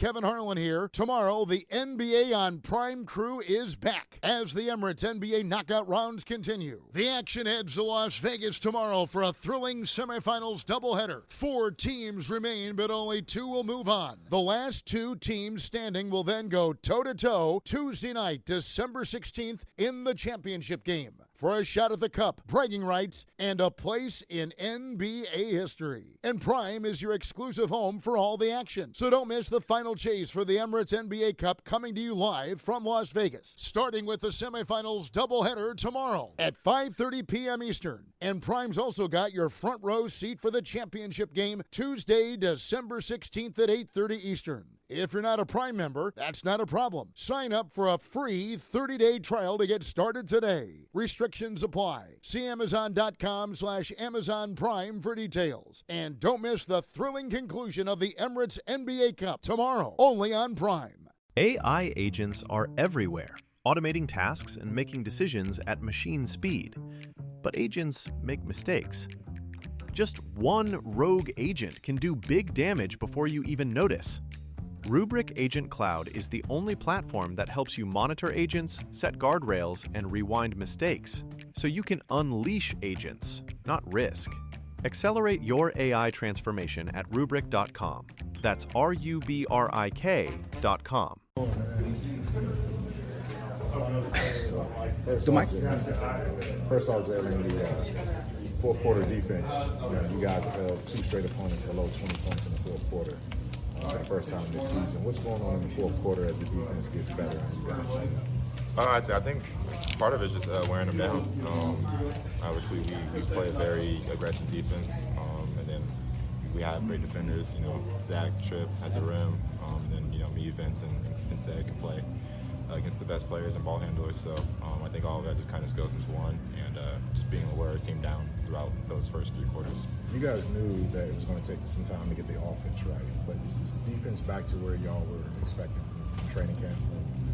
Kevin Harlan here. Tomorrow, the NBA on Prime Crew is back as the Emirates NBA knockout rounds continue. The action heads to Las Vegas tomorrow for a thrilling semifinals doubleheader. 4 teams remain, but only 2 will move on. The last 2 teams standing will then go toe-to-toe Tuesday night, December 16th, in the championship game for a shot at the cup, bragging rights, and a place in NBA history. And Prime is your exclusive home for all the action. So don't miss the final chase for the Emirates NBA Cup, coming to you live from Las Vegas, starting with the semifinals doubleheader tomorrow at 5:30 p.m. Eastern. And Prime's also got your front row seat for the championship game Tuesday, December 16th at 8:30 Eastern. If you're not a Prime member, that's not a problem. Sign up for a free 30-day trial to get started today. Restrictions apply. See Amazon.com/Amazon Prime for details. And don't miss the thrilling conclusion of the Emirates NBA Cup tomorrow, only on Prime. AI agents are everywhere, automating tasks and making decisions at machine speed. But agents make mistakes. Just one rogue agent can do big damage before you even notice. Rubrik Agent Cloud is the only platform that helps you monitor agents, set guardrails, and rewind mistakes, so you can unleash agents, not risk. Accelerate your AI transformation at Rubrik.com. That's RUBRIK.com. First off, Jaylen, the fourth quarter defense, you guys have held 2 straight opponents below 20 points in the fourth quarter. For the first time this season. What's going on in the fourth quarter as the defense gets better and you guys tighten up? I think part of it is just wearing them down. Obviously, we play a very aggressive defense, and then we have great defenders. Zach, Tripp at the rim, and then me, Vince, and Sed can play against the best players and ball handlers. So I think all of that just kind of goes into one, and just being able to wear our team down throughout those first 3 quarters. You guys knew that it was going to take some time to get the offense right, but is the defense back to where y'all were expecting from training camp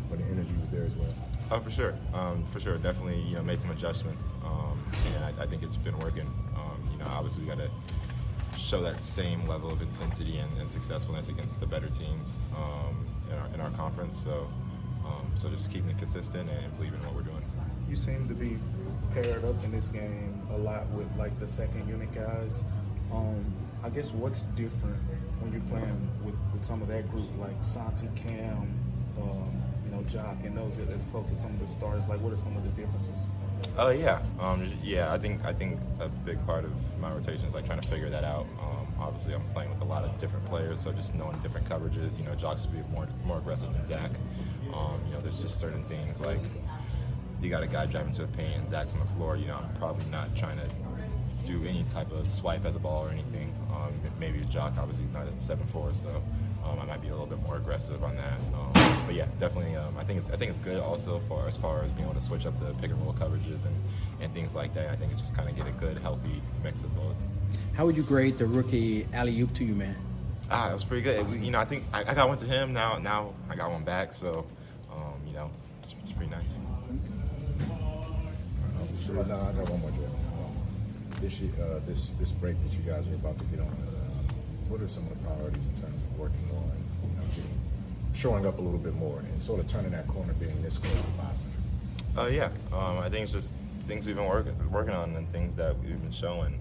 when the energy was there as well? For sure. Definitely, made some adjustments, and I think it's been working. Obviously we got to show that same level of intensity and successfulness against the better teams in our conference. So just keeping it consistent and believing in what we're doing. You seem to be paired up in this game a lot with like the second unit guys. I guess what's different when you're playing with some of that group like Santi, Cam, Jock, and those as opposed to some of the stars? Like, what are some of the differences? I think a big part of my rotation is like trying to figure that out. Obviously, I'm playing with a lot of different players, so just knowing different coverages. Jock's will be more aggressive than Zach. There's just certain things like you got a guy driving to the paint and Zach's on the floor. I'm probably not trying to do any type of swipe at the ball or anything. Maybe a Jock, obviously he's not at 7'4", so I might be a little bit more aggressive on that. But yeah, definitely. I think it's good also as far as being able to switch up the pick and roll coverages and things like that. I think it's just kind of get a good, healthy mix of both. How would you grade the rookie alley-oop to you, man? It was pretty good. I think I got one to him. Now I got one back. So, it's pretty nice. I got one more, Jaylen. This break that you guys are about to get on, what are some of the priorities in terms of working on, showing up a little bit more and sort of turning that corner, being this close to 500? I think it's just things we've been working on and things that we've been showing.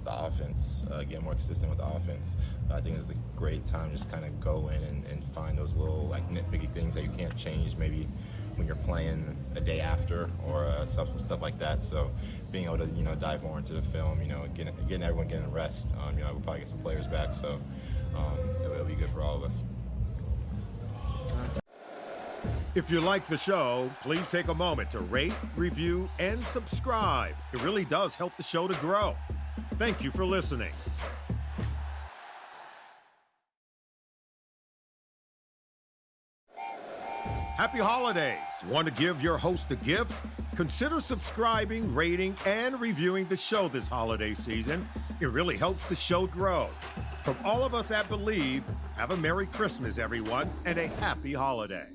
The offense, get more consistent with the offense. I think it's a great time just kind of go in and find those little like nitpicky things that you can't change maybe when you're playing a day after or stuff like that. So being able to dive more into the film, getting everyone getting rest. We'll probably get some players back, so it'll be good for all of us. If you like the show, please take a moment to rate, review, and subscribe. It really does help the show to grow. Thank you for listening. Happy holidays! Want to give your host a gift? Consider subscribing, rating, and reviewing the show this holiday season. It really helps the show grow. From all of us at Believe, have a Merry Christmas, everyone, and a Happy Holiday.